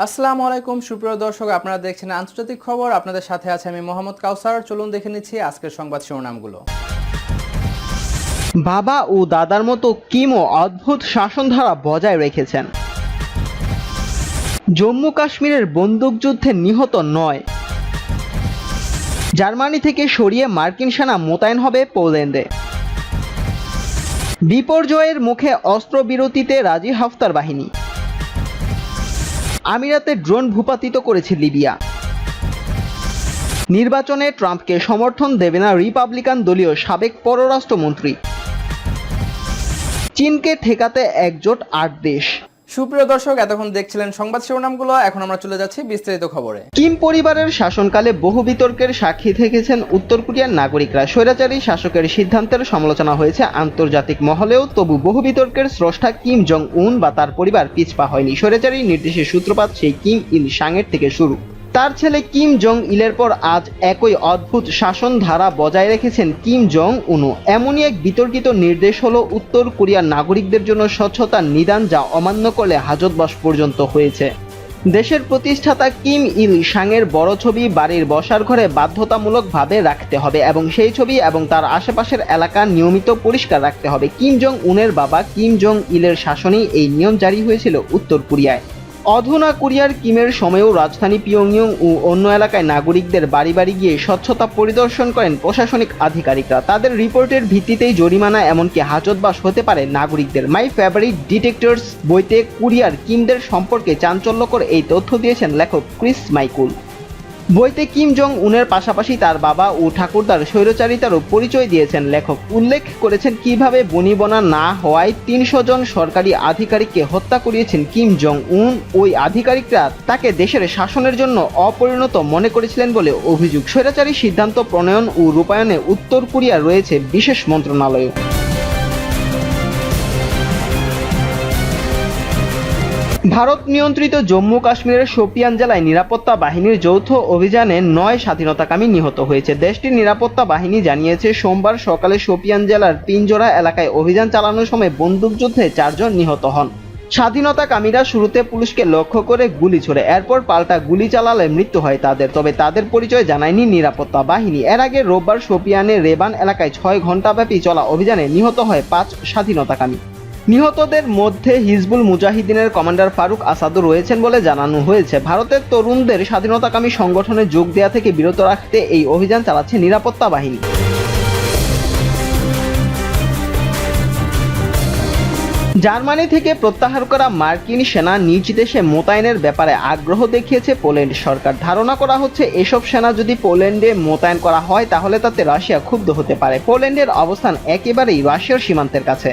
আসসালামু আলাইকুম সুপ্রিয় দর্শক, আপনারা দেখছেন আন্তর্জাতিক খবর। আপনাদের সাথে আছে আমি মোহাম্মদ কাউসার। চলুন দেখে নিচ্ছি আজকের সংবাদ শিরোনামগুলো। বাবা ও দাদার মতো কিমও অদ্ভুত শাসনধারা বজায় রেখেছেন। জম্মু কাশ্মীরের বন্দুকযুদ্ধে নিহত 9। জার্মানি থেকে সরিয়ে মার্কিন সেনা মোতায়েন হবে পোল্যান্ডে। বিপর্যয়ের মুখে অস্ত্রবিরতিতে রাজি হাফতার বাহিনী। আমিরাতে ড্রোন ভূপাতিত করেছে লিবিয়া। নির্বাচনে ট্রাম্পকে সমর্থন দেবে না রিপাবলিকান দলীয় সাবেক পররাষ্ট্রমন্ত্রী। চীনকে ঠেকাতে একজোট 8 দেশ। সুপ্রিয় দর্শক, এতক্ষণ দেখছিলেন সংবাদ শিরোনামগুলো। এখন আমরা চলে যাচ্ছি বিস্তারিত খবরে। কিম পরিবারের শাসনকালে বহু বিতর্কের সাক্ষী থেকেছেন উত্তর কোরিয়ার নাগরিকরা। স্বৈরাচারী শাসকের সিদ্ধান্তের সমালোচনা হয়েছে আন্তর্জাতিক মহলেও, তবু বহু বিতর্কের স্রষ্টা কিম জং উন বা তার পরিবার পিছপা হয়নি। স্বৈরাচারী নির্দেশের সূত্রপাত সেই কিম ইল সাংয়ের থেকে শুরু। তার ছেলে কিম জং ইলের পর আজ একই অদ্ভুত শাসন ধারা বজায় রেখেছেন কিম জং উনও। এমনই এক বিতর্কিত নির্দেশ হলো উত্তর কোরিয়ার নাগরিকদের জন্য স্বচ্ছতার নিদান, যা অমান্য করলে হাজতবাস পর্যন্ত হয়েছে। দেশের প্রতিষ্ঠাতা কিম ইল সাংয়ের বড় ছবি বাড়ির বসার ঘরে বাধ্যতামূলকভাবে রাখতে হবে এবং সেই ছবি এবং তার আশেপাশের এলাকা নিয়মিত পরিষ্কার রাখতে হবে। কিম জং উনের বাবা কিম জং ইলের শাসনেই এই নিয়ম জারি হয়েছিল উত্তর কোরিয়ায়। অধুনা কোরিয়ার কিমের সময়েও রাজধানী পিয়ংইয়ং ও অন্য এলাকায় নাগরিকদের বাড়ি বাড়ি গিয়ে স্বচ্ছতা পরিদর্শন করেন প্রশাসনিক আধিকারিকরা। তাদের রিপোর্টের ভিত্তিতেই জরিমানা এমনকি হাজতবাস হতে পারে নাগরিকদের। মাই ফেভারিট ডিটেক্টরস বইতে কোরিয়ার কিমদের সম্পর্কে চাঞ্চল্যকর এই তথ্য দিয়েছেন লেখক ক্রিস মাইকুল। বইতে কিম জং উনের পাশাপাশি তার বাবা ও ঠাকুরদার স্বৈরচারিতারও পরিচয় দিয়েছেন লেখক। উল্লেখ করেছেন কিভাবে বনিবনা না হওয়ায় 300 জন সরকারি আধিকারিককে হত্যা করিয়েছেন কিম জং উন। ওই আধিকারিকরা তাকে দেশের শাসনের জন্য অপরিণত মনে করেছিলেন বলে অভিযোগ। স্বৈরাচারী সিদ্ধান্ত প্রণয়ন ও রূপায়ণে উত্তর কোরিয়া রয়েছে বিশেষ মন্ত্রণালয়। ভারত নিয়ন্ত্রিত জম্মু কাশ্মীরের শোপিয়ান জেলায় নিরাপত্তা বাহিনীর যৌথ অভিযানে 9 স্বাধীনতাকামী নিহত হয়েছে। দেশটির নিরাপত্তা বাহিনী জানিয়েছে সোমবার সকালে শোপিয়ান জেলার পিঞ্জোরা এলাকায় অভিযান চালানোর সময় বন্দুকযুদ্ধে 4 জন নিহত হন। স্বাধীনতাকামীরা শুরুতে পুলিশকে লক্ষ্য করে গুলি ছোড়ে, এরপর পাল্টা গুলি চালালে মৃত্যু হয় তাদের, তবে তাদের পরিচয় জানায়নি নিরাপত্তা বাহিনী। এর আগে রোববার শোপিয়ানের রেবান এলাকায় 6 ঘণ্টাব্যাপী চলা অভিযানে নিহত হয় 5 স্বাধীনতাকামী। নিহতদের মধ্যে হিজবুল মুজাহিদিনের কমান্ডার ফারুক আসাদও রয়েছেন বলে জানানো হয়েছে। ভারতের তরুণদের স্বাধীনতাকামী সংগঠনে যোগ দেওয়া থেকে বিরত রাখতে এই অভিযান চালাচ্ছে নিরাপত্তা বাহিনী। জার্মানি থেকে প্রত্যাহার করা মার্কিন সেনা নিজ দেশে মোতায়েনের ব্যাপারে আগ্রহ দেখিয়েছে পোল্যান্ড সরকার। ধারণা করা হচ্ছে এসব সেনা যদি পোল্যান্ডে মোতায়েন করা হয় তাহলে তাতে রাশিয়া ক্ষুব্ধ হতে পারে। পোল্যান্ডের অবস্থান একেবারেই রাশিয়ার সীমান্তের কাছে।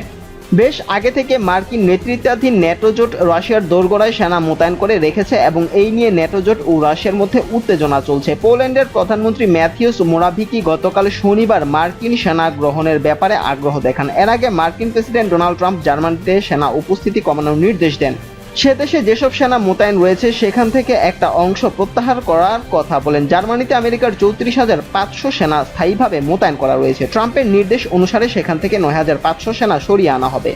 বেশ আগে থেকে মার্কিন নেতৃত্বাধীন ন্যাটো জোট রাশিয়ার দোরগোড়ায় সেনা মোতায়েন করে রেখেছে এবং এই নিয়ে ন্যাটো জোট ও রাশিয়ার মধ্যে উত্তেজনা চলছে। পোল্যান্ডের প্রধানমন্ত্রী ম্যাথিউস মোরাভিকি গতকাল শনিবার মার্কিন সেনা গ্রহণের ব্যাপারে আগ্রহ দেখান। এর আগে মার্কিন প্রেসিডেন্ট ডোনাল্ড ট্রাম্প জার্মানিতে সেনা উপস্থিতি কমানোর নির্দেশ দেন। সে দেশে যেসব সেনা মোতায়েন রয়েছে সেখান থেকে একটা অংশ প্রত্যাহার করার কথা বলেন। জার্মানিতে আমেরিকার 34,500 সেনা স্থায়ীভাবে মোতায়েন করা রয়েছে। ট্রাম্পের নির্দেশ অনুসারে সেখান থেকে 9,500 সেনা সরিয়ে আনা হবে।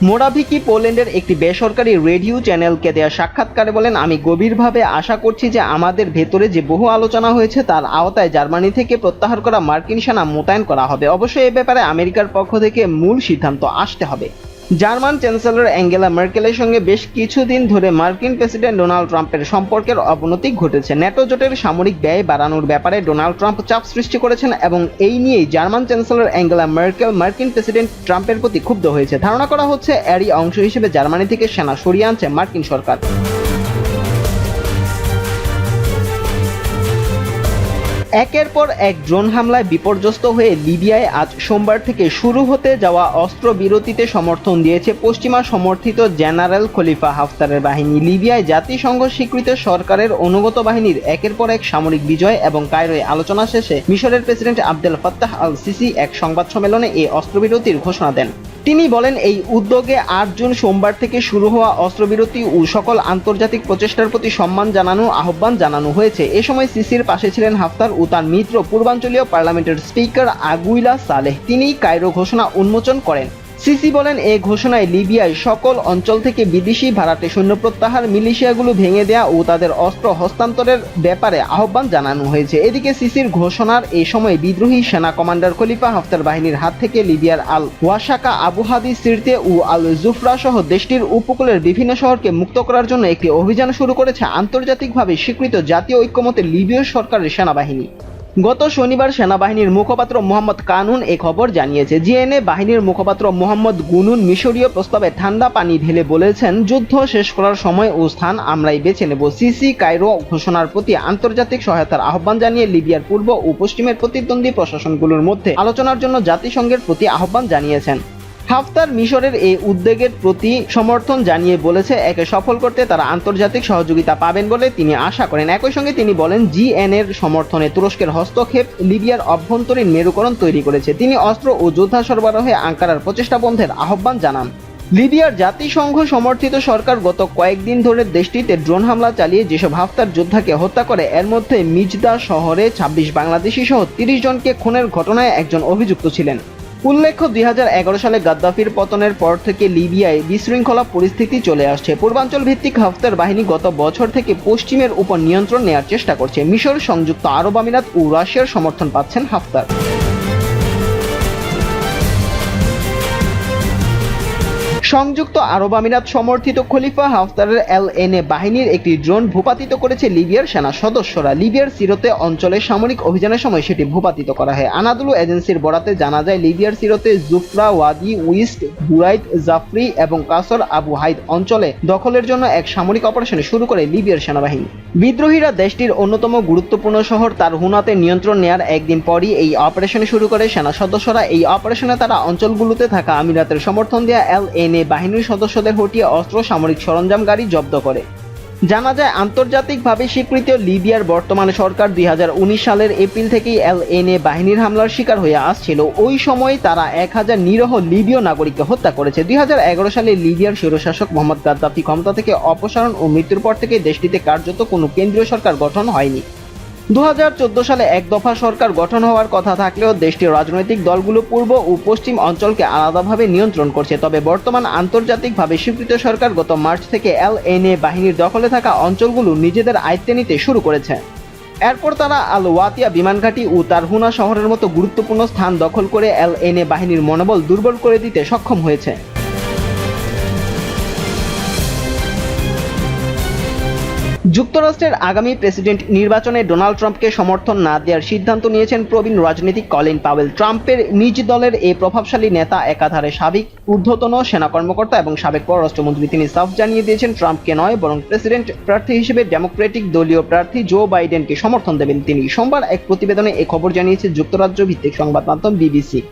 মোরাভিকি পোল্যান্ডের একটি বেসরকারি রেডিও চ্যানেলকে দেয়া সাক্ষাৎকারে বলেন, আমি গভীরভাবে আশা করছি যে আমাদের ভেতরে যে বহু আলোচনা হয়েছে তার আওতায় জার্মানি থেকে প্রত্যাহার করা মার্কিন সেনা মোতায়েন করা হবে। অবশ্যই এ ব্যাপারে আমেরিকার পক্ষ থেকে মূল সিদ্ধান্ত আসতে হবে। জার্মান চ্যান্সেলর অ্যাঙ্গেলা মের্কেলের সঙ্গে বেশ কিছুদিন ধরে মার্কিন প্রেসিডেন্ট ডোনাল্ড ট্রাম্পের সম্পর্কের অবনতি ঘটেছে। ন্যাটো জোটের সামরিক ব্যয় বাড়ানোর ব্যাপারে ডোনাল্ড ট্রাম্প চাপ সৃষ্টি করেছেন এবং এই নিয়েই জার্মান চ্যান্সেলর অ্যাঙ্গেলা মের্কেল মার্কিন প্রেসিডেন্ট ট্রাম্পের প্রতি ক্ষুব্ধ হয়েছে। ধারণা করা হচ্ছে এরই অংশ হিসেবে জার্মানি থেকে সেনা সরিয়ে আনছে মার্কিন সরকার। একের পর এক ড্রোন হামলায় বিপর্যস্ত হয়ে লিবিয়ায় আজ সোমবার থেকে শুরু হতে যাওয়া অস্ত্রবিরতিতে সমর্থন দিয়েছে পশ্চিমা সমর্থিত জেনারেল খলিফা হাফতারের বাহিনী। লিবিয়ায় জাতিসংঘ স্বীকৃত সরকারের অনুগত বাহিনীর একের পর এক সামরিক বিজয় এবং কায়রোয় আলোচনা শেষে মিশরের president Abdel Fattah al CC এক সংবাদ সম্মেলনে এই অস্ত্রবিরতির ঘোষণা দেন। তিনি বলেন, এই উদ্যোগে 8 জুন সোমবার থেকে শুরু হওয়া অস্ত্রবিরতি ও সকল আন্তর্জাতিক প্রচেষ্টার প্রতি সম্মান জানানো আহ্বান জানানো হয়েছে। এ সময় সিসির পাশে ছিলেন হাফতার ও তার মিত্র পূর্বাঞ্চলীয় পার্লামেন্টের স্পিকার আগুইলা সালেহ। তিনি কায়রো ঘোষণা উন্মোচন করেন। সিসি বলেন, এই ঘোষণায় লিবিয়ায় সকল অঞ্চল থেকে বিদেশি ভাড়াটে সৈন্য প্রত্যাহার, মিলিশিয়াগুলো ভেঙে দেয়া ও তাদের অস্ত্র হস্তান্তরের ব্যাপারে আহ্বান জানানো হয়েছে। এদিকে সিসির ঘোষণার এই সময় বিদ্রোহী সেনা কমান্ডার খলিফা হাফতার বাহিনীর হাত থেকে লিবিয়ার আল ওয়াসাকা, আবু হাদি, সিরতে ও আল জুফরা সহ দেশটির উপকূলের বিভিন্ন শহরকে মুক্ত করার জন্য একটি অভিযান শুরু করেছে আন্তর্জাতিকভাবে স্বীকৃত জাতীয় ঐক্যমত্যের লিবীয় সরকারের সেনাবাহিনী। গত শনিবার সেনাবাহিনীর মুখপাত্র মোহাম্মদ কানুন এ খবর জানিয়েছে। জিএনএ বাহিনীর মুখপাত্র মোহাম্মদ গুনুন মিশরীয় প্রস্তাবে ঠান্ডা পানি ঢেলে বলেছেন, যুদ্ধ শেষ করার সময় ও স্থান আমরাই বেছে নেব। সিসি কায়রো ঘোষণার প্রতি আন্তর্জাতিক সহায়তার আহ্বান জানিয়ে লিবিয়ার পূর্ব ও পশ্চিমের প্রতিদ্বন্দ্বী প্রশাসনগুলোর মধ্যে আলোচনার জন্য জাতিসংঘের প্রতি আহ্বান জানিয়েছেন। হাফতার মিশরের এই উদ্যোগের প্রতি সমর্থন জানিয়ে বলেছে, একে সফল করতে তারা আন্তর্জাতিক সহযোগিতা পাবেন বলে তিনি আশা করেন। একই সঙ্গে তিনি বলেন, জিএনএর সমর্থনে তুরস্কের হস্তক্ষেপ লিবিয়ার অভ্যন্তরীণ মেরুকরণ তৈরি করেছে। তিনি অস্ত্র ও যোদ্ধা সরবরাহে আঙ্কারার প্রচেষ্টা বন্ধের আহ্বান জানান। লিবিয়ার জাতিসংঘ সমর্থিত সরকার গত কয়েকদিন ধরে দেশটিতে ড্রোন হামলা চালিয়ে যেসব হাফতার যোদ্ধাকে হত্যা করে, এর মধ্যে মিজদা শহরে 26 বাংলাদেশি সহ 30 জনকে খুনের ঘটনায় একজন অভিযুক্ত ছিলেন। উল্লেখ্য, 2011 সালে গাদ্দাফির পতনের পর থেকে লিবিয়ায় বিশৃঙ্খলা পরিস্থিতি চলে আসছে। পূর্বাঞ্চল ভিত্তিক হাফতার বাহিনী গত বছর থেকে পশ্চিমের উপর নিয়ন্ত্রণ নেওয়ার চেষ্টা করছে। মিশর, সংযুক্ত আরব আমিরাত ও রাশিয়ার সমর্থন পাচ্ছেন হাফতার। সংযুক্ত আরব আমিরাত সমর্থিত খলিফা হাফতারের এলএনএ বাহিনীর একটি ড্রোন ভূপাতিত করেছে লিবিয়ার সেনা সদস্যরা। লিবিয়ার সিরতে অঞ্চলে সামরিক অভিযানের সময় সেটি ভূপাতিত করা হয়। আনাদুলু এজেন্সির বরাতে জানা যায়, লিবিয়ার সিরতে জুফরা, ওয়াদি, উইস্ট, বুরাইদ, জাফরি এবং কাসর আবু হাইদ অঞ্চলে দখলের জন্য এক সামরিক অপারেশন শুরু করে লিবিয়ার সেনাবাহিনী। বিদ্রোহীরা দেশটির অন্যতম গুরুত্বপূর্ণ শহর তারহুনাতে নিয়ন্ত্রণ নেয়ার একদিন পরই এই অপারেশন শুরু করে সেনা সদস্যরা। এই অপারেশনে তারা অঞ্চলগুলোতে থাকা আমিরাতের সমর্থন দেয়া এলএনএ বাহিনীর সদস্যদের হটিয়ে অস্ত্র, সামরিক সরঞ্জাম, গাড়ি জব্দ করে। জানা যায়, আন্তর্জাতিকভাবে স্বীকৃত লিবিয়ার বর্তমান সরকার 2019 সালের এপ্রিল থেকেই এলএনএ বাহিনীর হামলার শিকার হয়ে আসছিল। ওই সময় তারা 1000 নিরীহ লিবীয় নাগরিককে হত্যা করেছে। 2011 সালে লিবিয়ার স্বৈরশাসক মোহাম্মদ গাদ্দাফি ক্ষমতা থেকে অপসারণ ও মৃত্যুর পর থেকে দেশটিতে কার্যত কোনো কেন্দ্রীয় সরকার গঠন হয়নি। 2014 সালে এক দফা সরকার গঠন হওয়ার কথা থাকলেও দেশটির রাজনৈতিক দলগুলো পূর্ব ও পশ্চিম অঞ্চলকে আলাদাভাবে নিয়ন্ত্রণ করছে। তবে বর্তমান আন্তর্জাতিকভাবে স্বীকৃত সরকার গত মার্চ থেকে এলএনএ বাহিনীর দখলে থাকা অঞ্চলগুলো নিজেদের আয়ত্তে নিতে শুরু করেছে। এরপর তারা আল ওয়াতিয়া বিমানঘাঁটি ও তারহুনা শহরের মতো গুরুত্বপূর্ণ স্থান দখল করে এলএনএ বাহিনীর মনোবল দুর্বল করে দিতে সক্ষম হয়েছে। যুক্তরাষ্ট্রের আগামী প্রেসিডেন্ট নির্বাচনে ডোনাল্ড ট্রাম্পকে সমর্থন না দেওয়ার সিদ্ধান্ত নিয়েছেন প্রবীণ রাজনীতিক কলিন পাওয়েল। ট্রাম্পের নিজ দলের এই প্রভাবশালী নেতা একাধারে সাবেক ঊর্ধ্বতন সেনা কর্মকর্তা এবং সাবেক পররাষ্ট্রমন্ত্রী। তিনি সাফ জানিয়ে দিয়েছেন, ট্রাম্পকে নয় বরং প্রেসিডেন্ট প্রার্থী হিসেবে ডেমোক্রেটিক দলীয় প্রার্থী জো বাইডেনকে সমর্থন দেবেন তিনি। সোমবার এক প্রতিবেদনে এই খবর জানিয়েছে যুক্তরাজ্য ভিত্তিক সংবাদ মাধ্যম বিবিসি।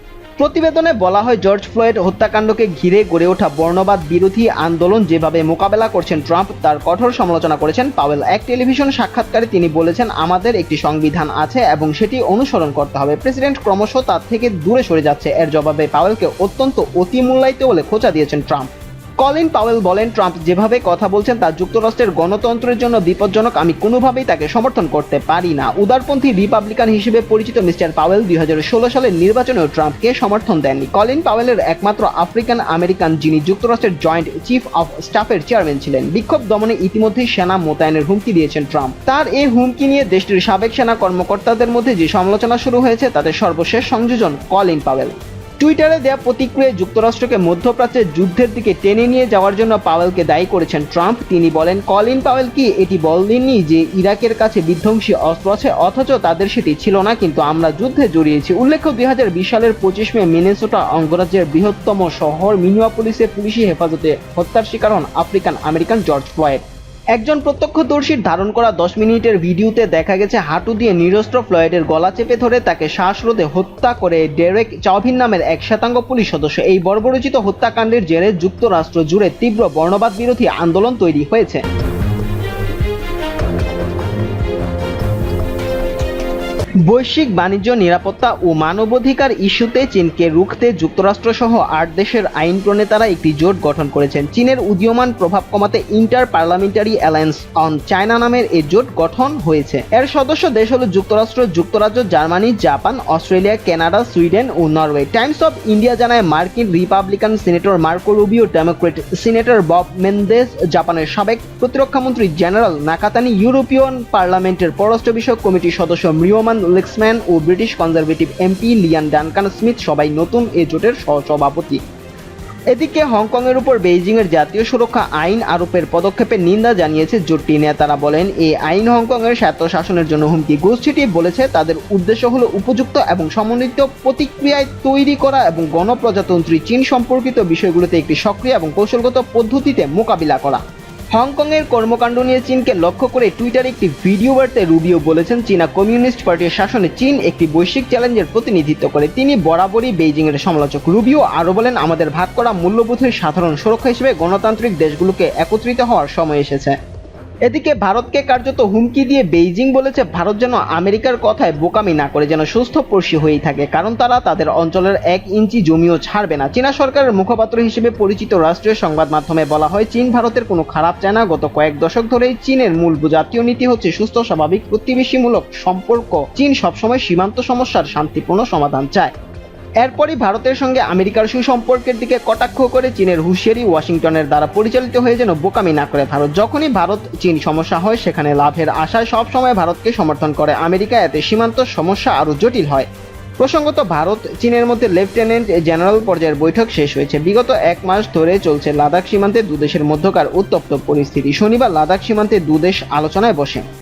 প্রতিবেদনে বলা হয়, জর্জ ফ্লয়েড হত্যাকাণ্ডকে ঘিরে গড়ে ওঠা বর্ণবাদ বিরোধী আন্দোলন যেভাবে মোকাবেলা করছেন ট্রাম্প, তার কঠোর সমালোচনা করেছেন পাওয়েল। এক টেলিভিশন সাক্ষাৎকারে তিনি বলেছেন, আমাদের একটি সংবিধান আছে এবং সেটি অনুসরণ করতে হবে। প্রেসিডেন্ট ক্রমশ তার থেকে দূরে সরে যাচ্ছে। এর জবাবে পাওয়েলকে অত্যন্ত অতিমূল্যায়িত বলে খোঁচা দিয়েছেন ট্রাম্প। কলিন পাওয়েল বলেন, ট্রাম্প যেভাবে কথা বলছেন তা যুক্তরাষ্ট্রের গণতন্ত্রের জন্য বিপজ্জনক। আমি কোনোভাবেই তাকে সমর্থন করতে পারি না। উদারপন্থী রিপাবলিকান হিসেবে পরিচিত মিস্টার পাওয়েল 2016 সালের নির্বাচনেও ট্রাম্পকে সমর্থন দেননি। কলিন পাওয়েলের একমাত্র আফ্রিকান আমেরিকান যিনি যুক্তরাষ্ট্রের জয়েন্ট চিফ অফ স্টাফের চেয়ারম্যান ছিলেন। বিক্ষোভ দমনে ইতিমধ্যেই সেনা মোতায়েনের হুমকি দিয়েছেন ট্রাম্প। তার এই হুমকি নিয়ে দেশটির সাবেক সেনা কর্মকর্তাদের মধ্যে যে সমালোচনা শুরু হয়েছে তাতে সর্বশেষ সংযোজন কলিন পাওয়েল। টুইটারে দেয়া প্রতিক্রিয়ায় যুক্তরাষ্ট্রকে মধ্যপ্রাচ্যের যুদ্ধের দিকে টেনে নিয়ে যাওয়ার জন্য পাওয়েলকে দায়ী করেছেন ট্রাম্প। তিনি বলেন, কলিন পাওয়েল কি এটি বলেননি যে ইরাকের কাছে বিধ্বংসী অস্ত্র আছে, অথচ তাদের সেটি ছিল না, কিন্তু আমরা যুদ্ধে জড়িয়েছি। উল্লেখ্য, 2020 সালের 25 মে মিনেসোটা অঙ্গরাজ্যের বৃহত্তম শহর মিনিয়াপোলিসে পুলিশি হেফাজতে হত্যার শিকার হন আফ্রিকান আমেরিকান জর্জ ফ্লয়েড। একজন প্রত্যক্ষদর্শীর ধারণ করা 10 মিনিটের ভিডিওতে দেখা গেছে, হাঁটু দিয়ে নিরস্ত্র ফ্লয়েডের গলা চেপে ধরে তাকে শ্বাসরোধে হত্যা করে ডেরেক চাউভিন নামের এক শ্বেতাঙ্গ পুলিশ সদস্য। এই বর্বরোচিত হত্যাকাণ্ডের জেরে যুক্তরাষ্ট্র জুড়ে তীব্র বর্ণবাদ বিরোধী আন্দোলন তৈরি হয়েছে। বৈশ্বিক বাণিজ্য, নিরাপত্তা ও মানবাধিকার ইস্যুতে চীনকে রুখতে যুক্তরাষ্ট্র সহ 8 দেশের আইন প্রণেতারা একটি জোট গঠন করেছেন। চীনের উদীয়মান প্রভাব কমাতে inter parliamentary alliance on China নামের এই জোট গঠন হয়েছে। এর সদস্য দেশ হলো যুক্তরাষ্ট্র, যুক্তরাজ্য, Germany, Japan, Australia, Canada, Sweden ও নরওয়ে। টাইমস অফ ইন্ডিয়া জানায় মার্কিন Republican senator Marco Rubio, Democrat senator Bob Menendez, জাপানের সাবেক প্রতিরক্ষামন্ত্রী জেনারেল নাকাতানি, ইউরোপিয়ান পার্লামেন্টের পররাষ্ট্র বিষয়ক কমিটির সদস্য মিওমান লেক্সম্যান ও British conservative MP লিয়ান Duncan Smith সবাই নতুন এ জোটের সহসভাপতি। এদিকে হংকংয়ের উপর বেইজিংয়ের জাতীয় সুরক্ষা আইন আরোপের পদক্ষেপের নিন্দা জানিয়েছে জোটটি। নেতারা বলেন, এই আইন হংকংয়ের স্বায়ত্তশাসনের জন্য হুমকি। গোষ্ঠীটি বলেছে তাদের উদ্দেশ্য হলো উপযুক্ত এবং সমন্বিত প্রতিক্রিয়ায় তৈরি করা এবং গণপ্রজাতন্ত্রী চীন সম্পর্কিত বিষয়গুলোতে একটি সক্রিয় এবং কৌশলগত পদ্ধতিতে মোকাবিলা করা। হংকংয়ের কর্মকাণ্ড নিয়ে চীনকে লক্ষ্য করে টুইটারে একটি ভিডিও বার্তায় রুবিও বলেছেন, চীনা কমিউনিস্ট পার্টির শাসনে চীন একটি বৈশ্বিক চ্যালেঞ্জের প্রতিনিধিত্ব করে। তিনি বরাবরই বেইজিংয়ের সমালোচক। রুবিও আরও বলেন, আমাদের ভাগ করা মূল্যবোধের সাধারণ সুরক্ষা হিসেবে গণতান্ত্রিক দেশগুলোকে একত্রিত হওয়ার সময় এসেছে। এদিকে ভারতকে কার্যত হুমকি দিয়ে বেইজিং বলেছে, ভারত যেন আমেরিকার কথায় বোকামি না করে, যেন সুস্থপর্শী হয়েই থাকে, কারণ তারা তাদের অঞ্চলের 1 ইঞ্চি জমিও ছাড়বে না। চীনা সরকারের মুখপাত্র হিসেবে পরিচিত রাষ্ট্রীয় সংবাদ মাধ্যমে বলা হয়, চীন ভারতের কোনো খারাপ চায় না। গত কয়েক দশক ধরেই চীনের মূল জাতীয় নীতি হচ্ছে সুস্থ, স্বাভাবিক, প্রতিবেশীমূলক সম্পর্ক। চীন সবসময় সীমান্ত সমস্যার শান্তিপূর্ণ সমাধান চায়। এরপরই ভারতের সঙ্গে আমেরিকার সুসম্পর্কের দিকে কটাক্ষ করে চীনের হুঁশিয়ারি, ওয়াশিংটনের দ্বারা পরিচালিত হয়ে যেন বোকামি না করে ভারত। যখনই ভারত চীন সমস্যা হয়, সেখানে লাভের আশায় সবসময় ভারতকে সমর্থন করে আমেরিকা। এতে সীমান্ত সমস্যা আরও জটিল হয়। প্রসঙ্গত, ভারত চীনের মধ্যে লেফটেন্যান্ট জেনারেল পর্যায়ের বৈঠক শেষ হয়েছে। বিগত 1 মাস ধরে চলছে লাদাখ সীমান্তে দুদেশের মধ্যকার উত্তপ্ত পরিস্থিতি। শনিবার লাদাখ সীমান্তে দুদেশ আলোচনায় বসে।